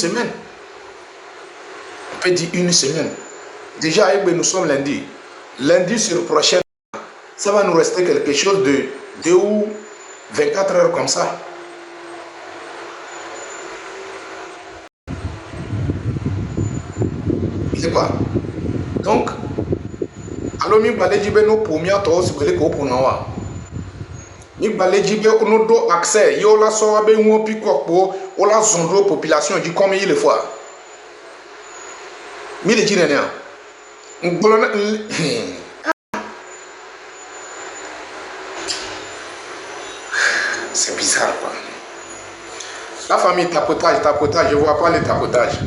semaine. On peut dire une semaine. Déjà, nous sommes lundi. Lundi sur prochain, ça va nous rester quelque chose de 2 ou 24 heures comme ça. C'est quoi? Donc, alors, mi balejibé no pour mia to sibele ko pour nawa. Mi balejibé no do accès, yo la so abe won pi kokpo, o la zondo population di comme il le fois. Mi le jine ne. Ngbolona c'est bizarre quoi. La famille tapotage, je vois pas les tapotages.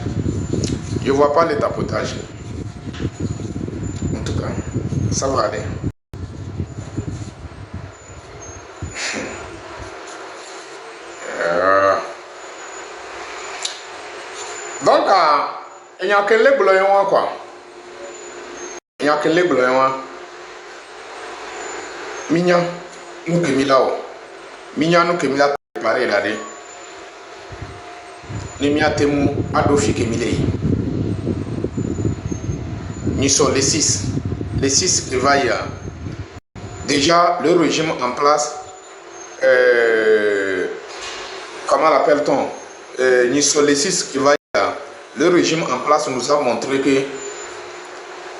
Je vois pas les tapotages. En tout cas, ça va aller. Donc, il n'y a que les blancs quoi. Il n'y a que les blancs. Mignon, nous que milao. Mignon, nous que milao préparé là. Les miatemu adofi que milei. Nous sommes les 6. Les 6 qui vaillent. Déjà, le régime en place, comment l'appelle-t-on? Nous sommes les 6 qui vaillent. Le régime en place nous a montré que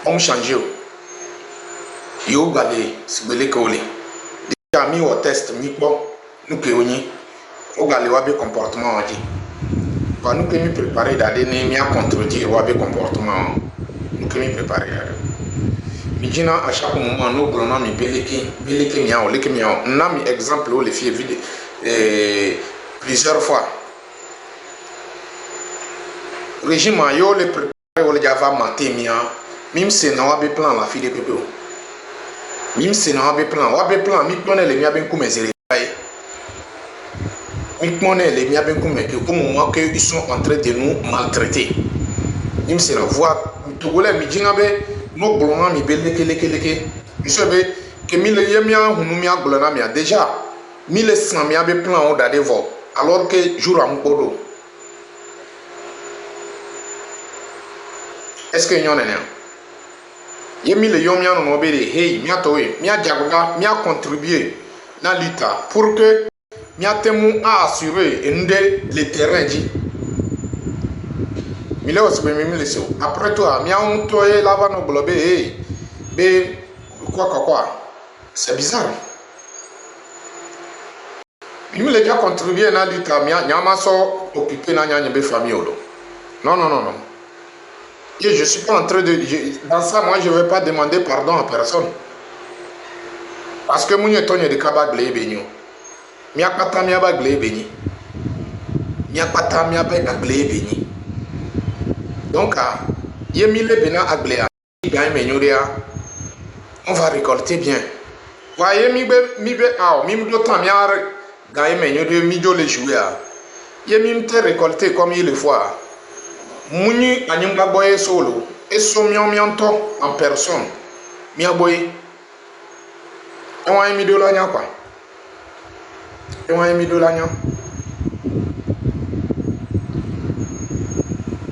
on change. Yo galé, sibele kole. Déjà mis au test, mis bon, nous que on galé wabe comportement dit. Bah nous que nous préparer d'aller ne a contredire wabe comportement. Nous que nous préparer. Midina à chaque moment nous prenons mi beleke miao, leke miao. On a mis exemple où les filles vide plusieurs fois. Régime yo le préparer le java maté mia. Même si na wabe plan la fille de pépé. Même si na wabe plan mi connaît les mia ben comme zéro. Mi connaît les mia ben comme que au moment que ils sont en train de nous maltraiter. Même si la voix togolais mi djingabe no bolona mi beleke. Mi sebe que mi le yemia hunu mi agbolona mi déjà 1100 mi abe plan on dade vo alors que jour am kodo. Est-ce que yon ene? Yemi le yon mian no bere hey mi atowe mi adjagoga mi a contribuer na lutte pour que mi atemu a assurer le terrain dit. Mi le osbe mi le so. Après toi mi a on toye lava no globe hey be quoi. C'est bizarre. Mi le déjà contribuer na lutte mi a nyama so occuper na nyanyebe famille olo. Non. Et je ne suis pas en train de... Dans ça, moi, je ne vais pas demander pardon à personne. Parce que moi, je suis de Kabag Lébenio. Je suis pas de Kabag Lébenio. Je suis pas de Kabag Lébenio. Donc, il y a 1000 bénas à Gléa. On va récolter bien. Voyez, mi d'autant miar gagne menyo mi do le jouer. Il mi te récolter comme il le faut. Muni anyimba boye solo et somion mianto en personne mi aboye e wa mi do la nya kwa e wa mi do la nya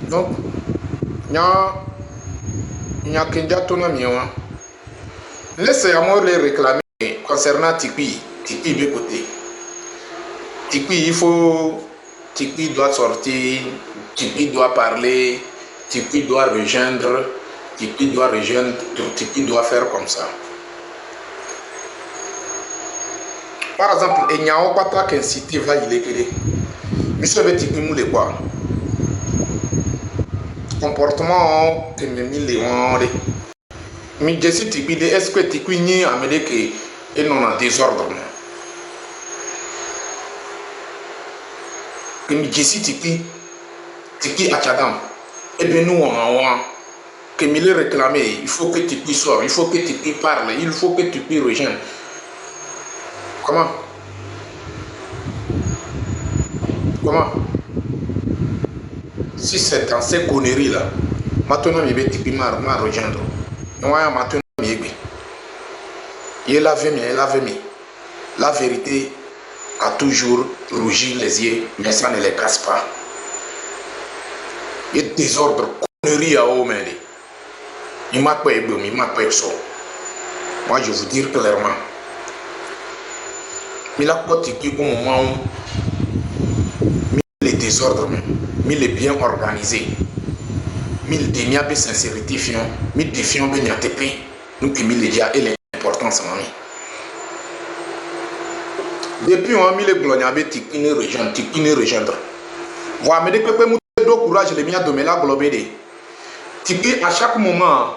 donc nya kenja to na mi wa laissez amour les réclamer concernant Tikwi de côté Tikwi il faut Tikwi doit sortir, Tikwi doit parler, Tikwi doit rejoindre, Tikwi doit faire comme ça. Par exemple, il n'y a pas qu'un cité va y aller. Monsieur veut Tikwi moule quoi? Comportement que me mille les mais je suis Tikwi, est-ce que Tikwi n'y a amené que et non en désordre? Que mi jesi Tikwi Achadam et bien nous on que mi le réclamer il faut que Tikwi sorte, il faut que Tikwi parle, il faut que Tikwi rejoigne. Comment si c'est dans ces conneries là maintenant il va Tikwi m'a rejoindre moi maintenant il lave mis la vérité a toujours rougi les yeux, mais ça ne les casse pas. Et désordre, connerie à haut, mais il m'a pas aidé, il m'a pas aidé. Moi, je vous dire clairement. Mais la côte qui au moment où les désordres, mais les bien organisés, mais le dénia de sincérité, mais défiant de n'yatepe, nous qui mis les dia et l'importance, mamie. Depuis on a mis les gloniabés, tikine rejoindre. Voilà, mais depuis que nous avons courage, les miens de me la globéder. Tiki, à chaque moment,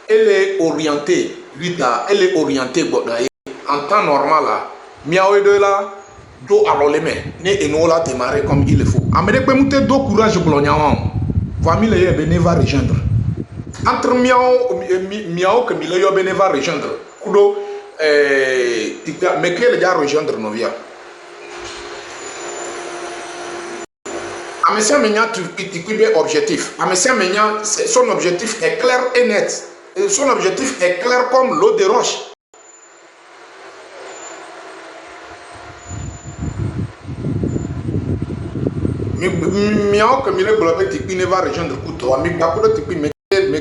elle est orientée, elle est orientée en temps normal là. Miaoué de là, do alors les mains, et nous la démarrer comme il le faut. Amérique peut monter do courage pour l'oignon. Famille les béné va rejoindre. Entre miao que milieu béné va rejoindre. Kudo, mais qu'elle déjà rejoindre nos vies. Amessian Ménia, tu es objectif. Amessian Ménia, son objectif est clair et net. Son objectif est clair comme l'eau de roche. Miao que Mille Globé Tipi ne va rejoindre Kouto. Mais Bakoudo Tipi, mais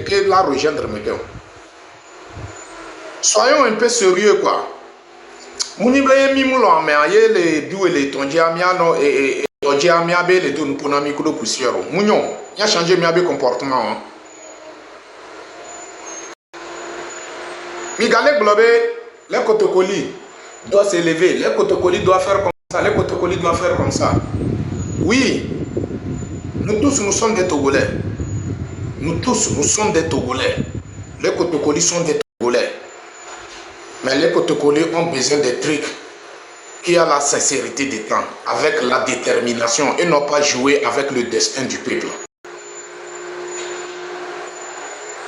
que la rejoindre. Soyons un peu sérieux, quoi. Mounibaye Mimoulo, mais aïe, les doués, les tondia, miano et. J'ai amiabé les deux nous pour n'ami de poussière. Mounion, il a changé miabé comportement. Migale globé, les cotocolis doivent s'élever, les cotocolis doivent faire comme ça, les cotocolis doivent faire comme ça. Oui, nous tous nous sommes des Togolais. Nous tous nous sommes des Togolais. Les cotocolis sont des Togolais. Mais les cotocolis ont besoin des trucs qui a la sincérité des temps, avec la détermination et non pas jouer avec le destin du peuple.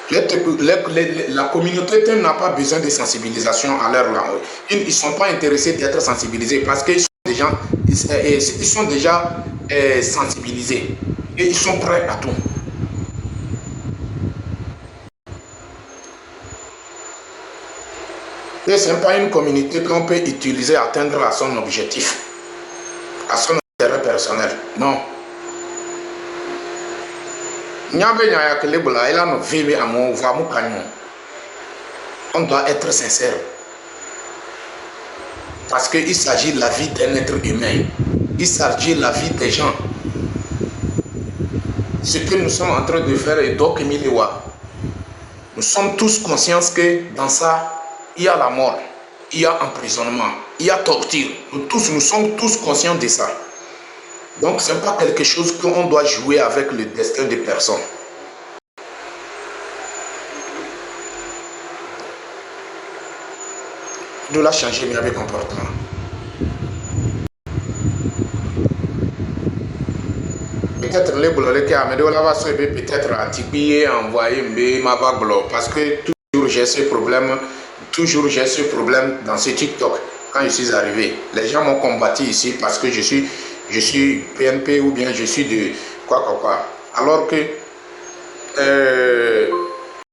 La communauté n'a pas besoin de sensibilisation à leur langue. Ils ne sont pas intéressés d'être sensibilisés parce qu'ils sont déjà sensibilisés et ils sont prêts à tout. Et ce n'est pas une communauté qu'on peut utiliser à atteindre à son objectif, à son intérêt personnel. Non. On doit être sincère. Parce qu'il s'agit de la vie d'un être humain. Il s'agit de la vie des gens. Ce que nous sommes en train de faire est donc Miliwa. Nous sommes tous conscients que dans ça, il y a la mort, il y a emprisonnement, il y a torture. Nous sommes tous conscients de ça. Donc ce n'est pas quelque chose qu'on doit jouer avec le destin des personnes. Il doit changer mais avec comportement. Peut-être les boulons qui amènent la vache peut-être à Tibi envoyer ma vague parce que toujours j'ai ce problème. Toujours j'ai ce problème dans ce TikTok. Quand je suis arrivé, les gens m'ont combattu ici parce que je suis PNP ou bien je suis de quoi. Alors que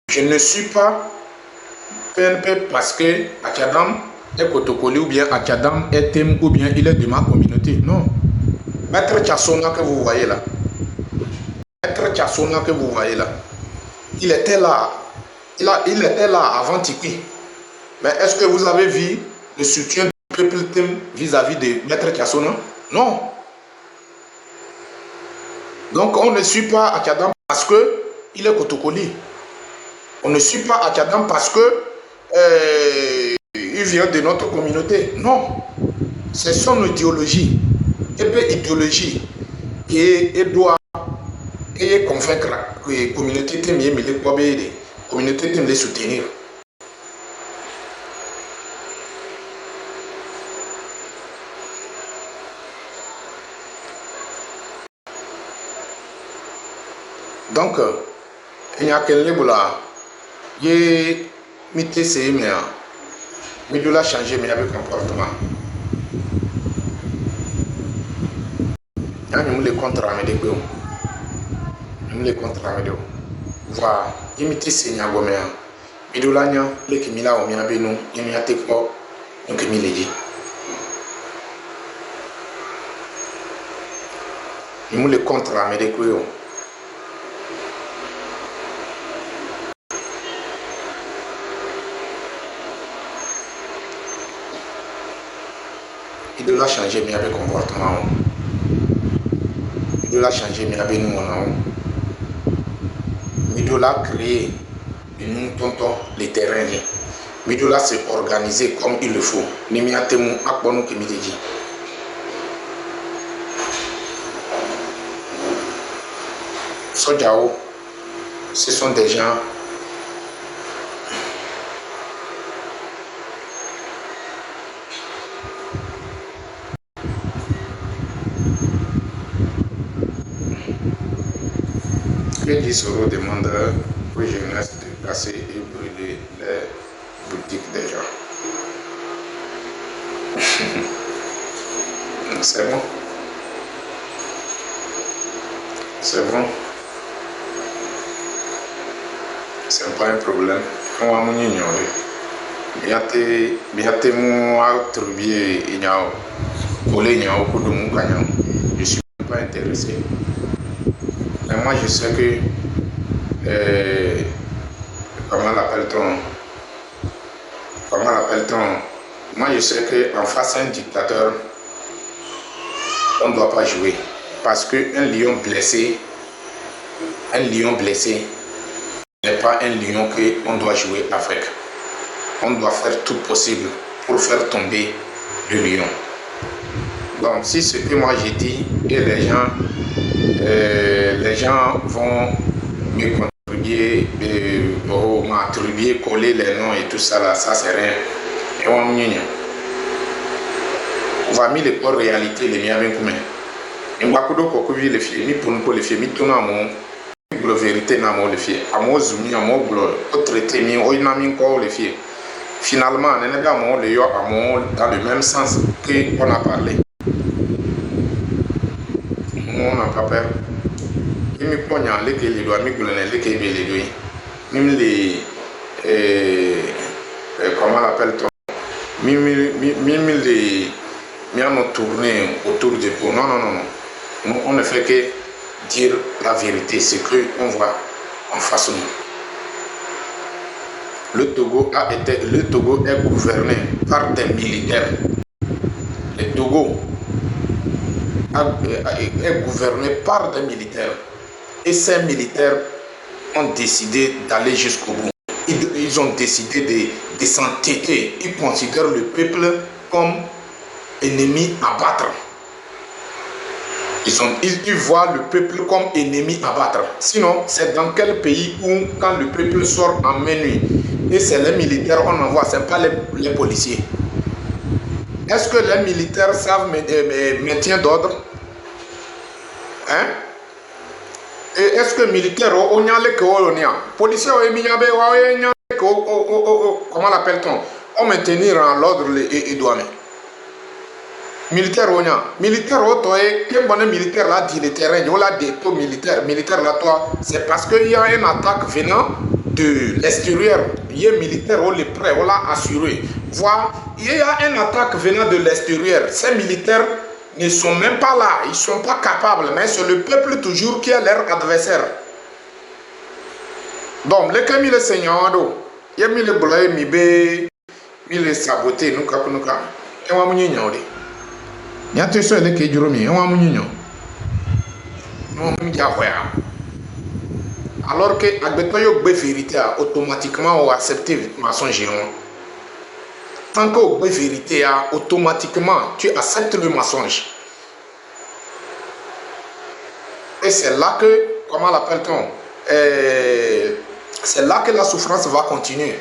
je ne suis pas PNP parce que Akadam est Kotokoli ou bien Akadam est Tem ou bien il est de ma communauté. Non. Maître Tchassona que vous voyez là. Maître Tchassona que vous voyez là. Il était là. Il était là avant Tiki. Mais est-ce que vous avez vu le soutien du peuple Tem vis-à-vis de Maître Tchassona? Non. Donc on ne suit pas Akadam parce qu'il est Kotokoli. On ne suit pas Akadam parce que il vient de notre communauté. Non. C'est son idéologie. Et bien idéologie qui doit convaincre la communauté Tem et communauté Tem les soutenir. Donc, il y a quelqu'un qui a mis ses mains, mais il a changé mais avec comportement. Il y a les contre-armés. Voilà, il mis ses mains, mais il a mis les mains au mien, il a été fort, donc il l'a dit. Il mis les contre-armés. de la changer, mais avec comportement. De la changer, mais avec nous, mais de la créer, nous, tonton, les terrains. Mais de la se organiser comme il le faut. Ni mi atemu akponu qui me dit. Sojao, ce sont des gens que Gisoro demande aux jeunesses de casser et brûler les boutiques des gens. C'est bon. C'est bon. C'est pas un problème. On va m'y ignorer. Biate mu attribuer ignao. Volé ignao pour de mon gagnant. Je suis pas intéressé. Mais moi je sais que comment l'appelle-t-on? Moi je sais que en face à un dictateur, on ne doit pas jouer. Parce qu'un lion blessé n'est pas un lion qu'on doit jouer avec. On doit faire tout possible pour faire tomber le lion. Donc si ce que moi j'ai dit et les gens vont me contribuer, m'attribuer, coller les noms et tout ça là, ça c'est rien. Et on va mis les corps réalité les miens avec moi. Et moi quand je les filles, ni pour nous les filles, ni tout mon la vérité n'a pas les filles. À moi zoomé, à moi traité, ni au inami encore les filles. Finalement, on est dans le même sens que on a parlé. On n'a pas peur. Il me prend les que les doigts, les que les doigts, même les comment l'appelle-t-on, même les miens tourner autour du pot. Non. Nous, on ne fait que dire la vérité, ce qu'on voit en face de nous. Le Togo est gouverné par des militaires. Le Togo est gouverné par des militaires. Et ces militaires ont décidé d'aller jusqu'au bout. Ils ont décidé de s'entêter. Ils considèrent le peuple comme ennemi à battre. Ils voient le peuple comme ennemi à battre. Sinon, c'est dans quel pays où, quand le peuple sort en menu, et c'est les militaires, on envoie, ce n'est pas les policiers. Est-ce que les militaires savent maintien d'ordre? Hein? Et est-ce que les militaires ont policiers comment l'appelle-t-on? On maintenir en l'ordre et douane. Militaire militaire militaire là dit le terrain, il y a des taux militaire là toi, c'est parce qu'il y a une attaque venant de l'extérieur. Il y a militaire on est prêt, on l'a assuré. Voilà, il y a une attaque venant de l'extérieur. Ces militaires ne sont même pas là, ils ne sont pas capables, mais c'est le peuple toujours qui est leur adversaire. Donc les camis les seigneurs, il y a mis les boulets, mis les sabotés, nous et on va m'ignorer. Il y a tout ça qui est duré, on va m'ignorer. Alors que la vérité automatiquement on accepte mensonge. Tant que la vérité automatiquement tu acceptes le mensonge. Et c'est là que, comment l'appelle-t-on, c'est là que la souffrance va continuer.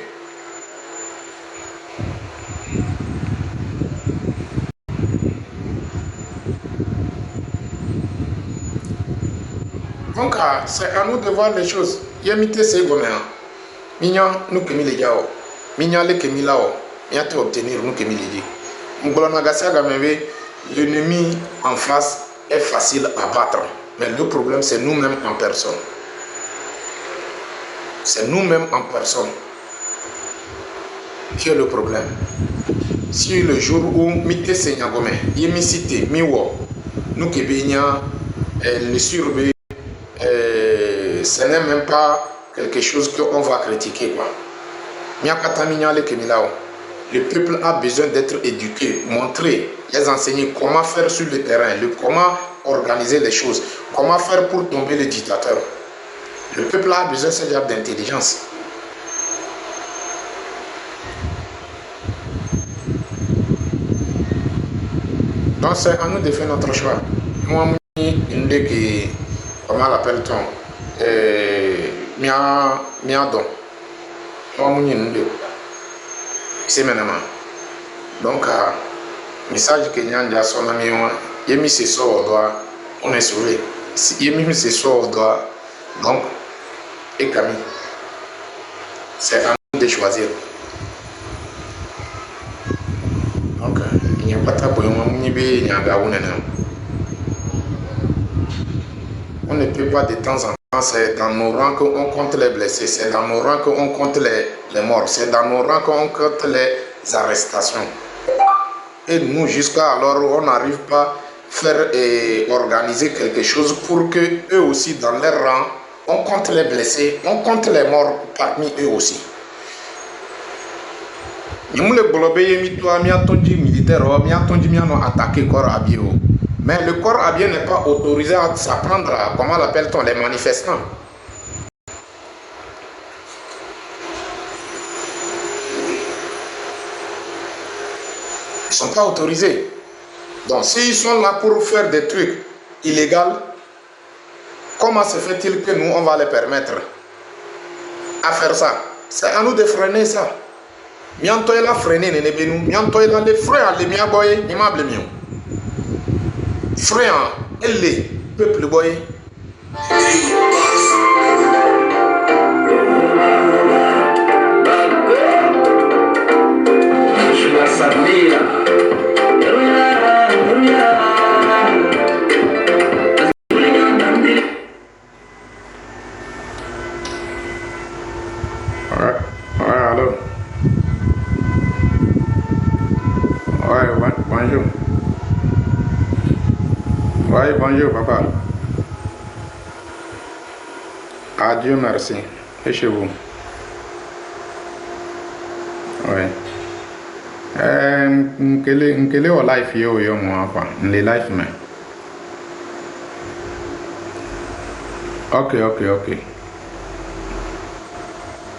Donc, c'est à nous de voir les choses. Yamite c'est gomme. Mignon, nous que les gars. Mignon, les que là. Il y a tout obtenir, nous que les dit. L'ennemi en face est facile à battre. Mais le problème, c'est nous-mêmes en personne. C'est nous-mêmes en personne qui est le problème. Si le jour où Mite Senyagome, Yemisite, Miwo, nous que le surveille, ce n'est même pas quelque chose qu'on va critiquer. Le peuple a besoin d'être éduqué, montré, les enseigner comment faire sur le terrain, comment organiser les choses, comment faire pour tomber le dictateur. Le peuple a besoin de ce genre d'intelligence. Donc c'est à nous de faire notre choix. Moi, une idée qui, comment l'appelle-t-on, miadon. Moi, une idée. C'est maintenant. Donc, message que nous avons son ami, il a mis ses soeurs au doigt, on est sauvé. Il a mis ses soeurs au doigt, donc, et Camille. C'est à nous de choisir. Donc, il n'y a pas de tabou, on ne peut pas de temps en temps, c'est dans nos rangs qu'on compte les blessés, c'est dans nos rangs qu'on compte les morts, c'est dans nos rangs qu'on compte les arrestations. Et nous, jusqu'à alors, on n'arrive pas à faire et organiser quelque chose pour que eux aussi, dans leur rang, on compte les blessés, on compte les morts parmi eux aussi. Mais le corps habillé n'est pas autorisé à s'apprendre à, comment l'appelle-t-on, les manifestants. Ils ne sont pas autorisés. Donc s'ils sont là pour faire des trucs illégaux, comment se fait-il que nous, on va les permettre à faire ça? C'est à nous de freiner ça. Mianto la freiner ne nebenu, mianto la le frein le mia boy, imable mieux. Frein et les peuple boy. Bonjour. Oui, bonjour, papa. Adieu, merci. Et chez vous? Oui. Quel est le life yo moi enfin, les life mais. Ok.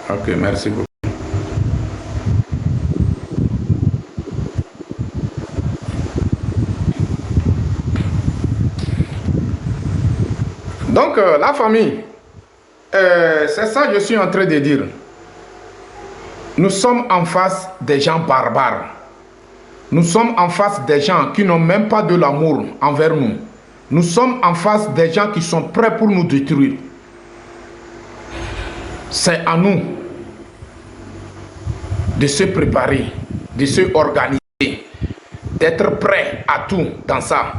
Ok, merci beaucoup. Donc, la famille, c'est ça que je suis en train de dire. Nous sommes en face des gens barbares. Nous sommes en face des gens qui n'ont même pas de l'amour envers nous. Nous sommes en face des gens qui sont prêts pour nous détruire. C'est à nous de se préparer, de se organiser, d'être prêts à tout dans ça,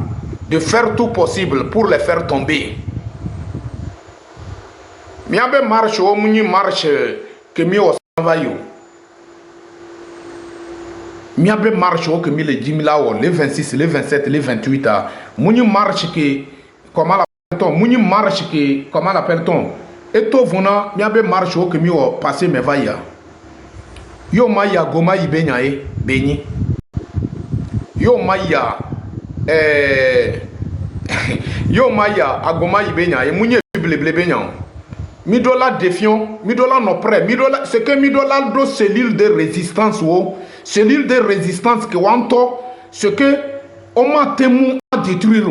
de faire tout possible pour les faire tomber. Miabe marche o muni marche que mi o sanvayo. Miabe marche o que mi le 10 000 les 26, les 27, les 28 muni marche que comment l'appelle-t-on? Muni marche que comment l'appelle-t-on? Et to vona miabe marche o que mi o passer me vaya. Yo maya goma ibenya beni. Yo maya yo maya agoma ibenya muni bible benya. Midola défiant, Midola non prêt, Midola, c'est que Midola do cellule de résistance cellule de résistance que wanto, ce que on m'a témoin à détruire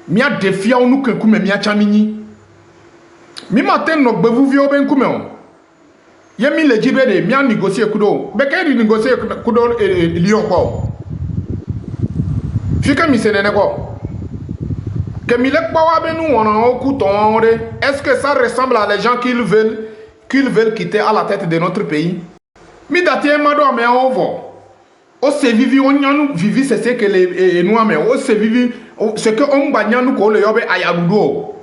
mia défiant nous que kume mia chamini. Mi matin no bevu vio ben kume on. Yemi le jibede mia négocier kudo, beke négocier kudo lion ko. Fika mi senene ko. Est-ce que ça ressemble à les gens qu'ils veulent quitter à la tête de notre pays? Mi dati mado ame ovo. O se vivi onyanu vivi c'est ce que les nous ame o se vivi ce que on banyanu ko le yobe ayagudo.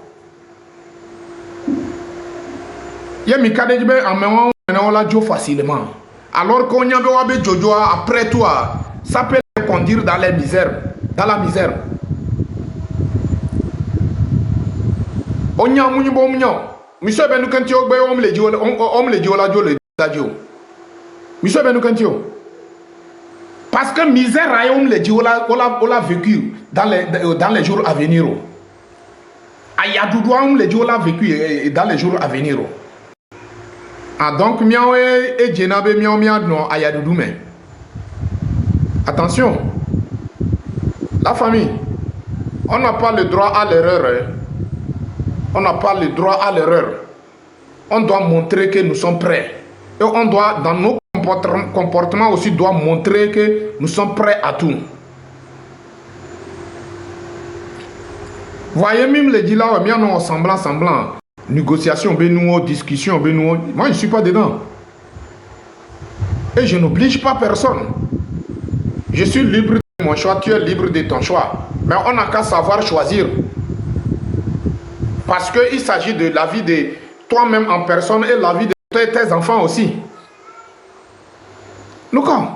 Yemi kadejbe ame on la jo facilement. Alors qu'on y avait wabe jojo après toi, ça peut les conduire dans la misère, Onya munyi bo munyo. Miso benu kantio gbe omle jio la jo le dajo. Miso benu kantio. Parce que misère, on l'a dit, on l'a vécu dans les jours à venir. Ayadoudou, on l'a dit, on l'a vécu dans les jours à venir. Ah, donc, miaou et djenabe miaou non ayadoudou mais. Attention, la famille, on n'a pas le droit à l'erreur. On n'a pas le droit à l'erreur. On doit montrer que nous sommes prêts. Et on doit, dans nos comportements aussi, doit montrer que nous sommes prêts à tout. Voyez, même les dit là, bien non, semblant. Négociation, benouo, discussion, benouo. Moi, je ne suis pas dedans. Et je n'oblige pas personne. Je suis libre de mon choix, tu es libre de ton choix. Mais on n'a qu'à savoir choisir. Parce qu'il s'agit de la vie de toi-même en personne et la vie de tes enfants aussi. Nous, comme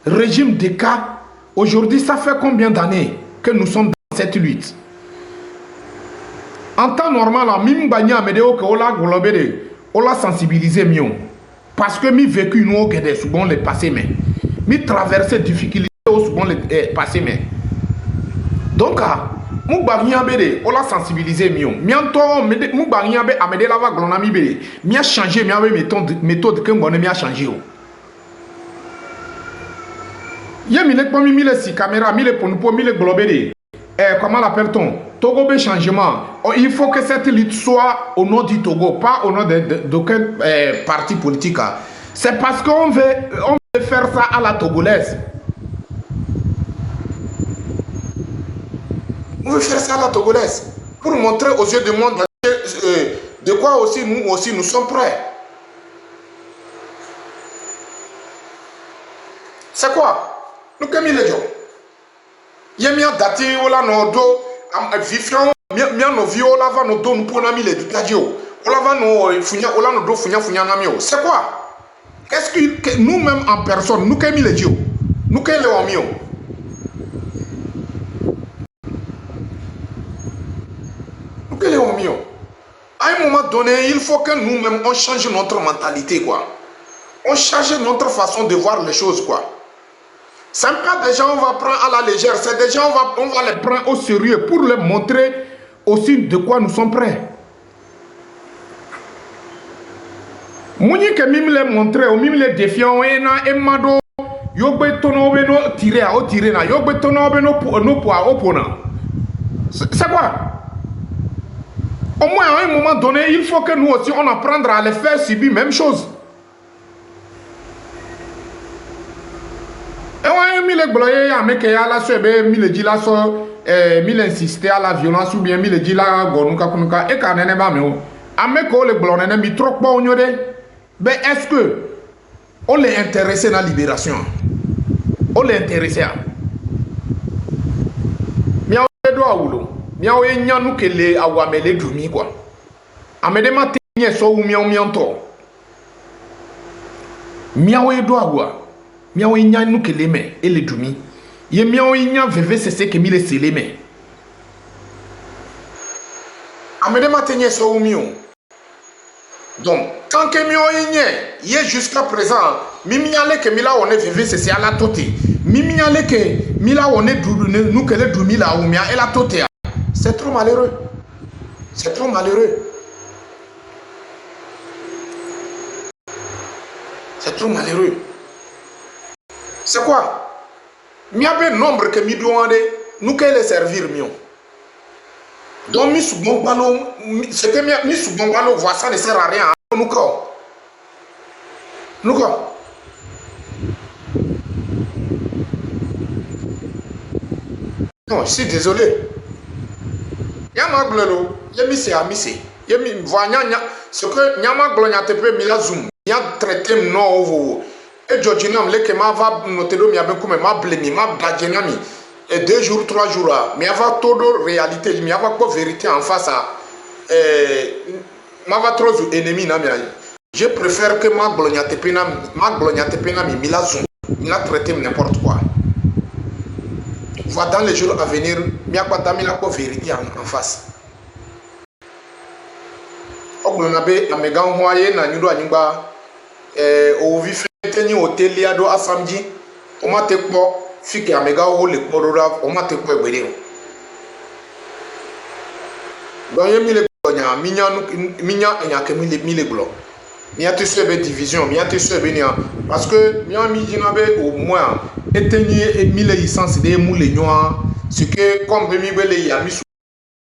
régime des cas, aujourd'hui, ça fait combien d'années que nous sommes dans cette lutte? En temps normal, on l'a sensibilisé mieux. Parce que mi vécu nous que des souvent les passés mais mi traverser difficultés au souvent les passés mais. Donc mu bagnya bede on l'a sensibilisé mieux. Mianto mu bagnya be amede lava glona mi bede. Mi a changé mi avait méthode que mon mi a changé. Yé mi le pomi mi le si caméra mi le ponupo mi le globede. Comment l'appelle-t-on? Togo be changement. Oh, il faut que cette lutte soit au nom du Togo, pas au nom d'aucun parti politique. C'est parce qu'on veut faire ça à la togolaise. On veut faire ça à la togolaise. Pour montrer aux yeux du monde de quoi aussi nous sommes prêts. C'est quoi? Nous comme il est dit. Yemia dati ola no do vifion mia no vi ola va no do no pona mi le dutadio ola va no funya ola no do funya na mi o. C'est quoi? Qu'est-ce que nous-mêmes en personne nous kemi le dio nous kele o mi o. Nous kele o mi o. À un moment donné, il faut que nous-mêmes on change notre mentalité quoi. On change notre façon de voir les choses quoi. Ce n'est pas des gens on va prendre à la légère, c'est des gens on va les prendre au sérieux pour leur montrer aussi de quoi nous sommes prêts. Mouni que mime les montrer, ou mime les défiants, et mado, yogbe tono beno tiré à tirer na, yogbe tono beno no poa opona. C'est quoi? Au moins à un moment donné, il faut que nous aussi on apprendre à les faire subir même chose. Mille gloyer à meke ya la sebe mille dit la so mille insister à la violence ou bien mille dit la gonuka kunuka e ka nene ba me o ameko le glonene mi trop pas ognode ben est-ce que on les intéressé dans la libération on les intéressé miawo do awulo miawo nyanu kele awamele dumi quoi amede ma tenye so wu miawo mianto miawo do awa miawo inya nous que les mains et les dumi ye miawo inya veve c'est que mi les les mains amede matenye so umio donc tant que miawo inya ye jusqu'à présent mimiale que mila on est veve c'est à la toté mimiale que mila on est nous que les dumi la umia et la toté c'est trop malheureux c'est trop malheureux c'est trop malheureux. C'est quoi? Il y a un nombre que nous devons nous les servir mieux. Donc, ce que nous souvent voir ça ne sert à rien. Nous quoi? Nous quoi? Non, je suis désolé. Il y a un glolo, il y a mis à misser. Il y a mis ce que Nyama Glonia te peut me zoom. Il y a traité non. Et Georgina me que ma va noter mi a beaucoup ma blemi ma blagenami et 2 jours 3 jours mais avoir tout de réalité mais avoir quoi vérité en face à ma va trop ennemi na mi je préfère que ma glonia te pena mi la zoom mi la traiter n'importe quoi va dans les jours à venir mi a quoi dami la quoi vérité en face oglona be amega hoye na nyudo anyigba au vif teni hôtel liado à samedi on m'a te quoi fique amega ou le corora on m'a te quoi bédé donc yé mille glonya minya enya ke mille glo miya te sebe division miya te sebe nia parce que miya mi jinabe au moins éteigner mille licence de moule noa ce que comme mi bele ya mi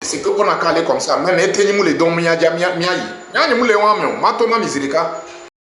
c'est que on a calé comme ça même éteigner moule don miya ja miya yi nya ni moule wa mi mato ma misirika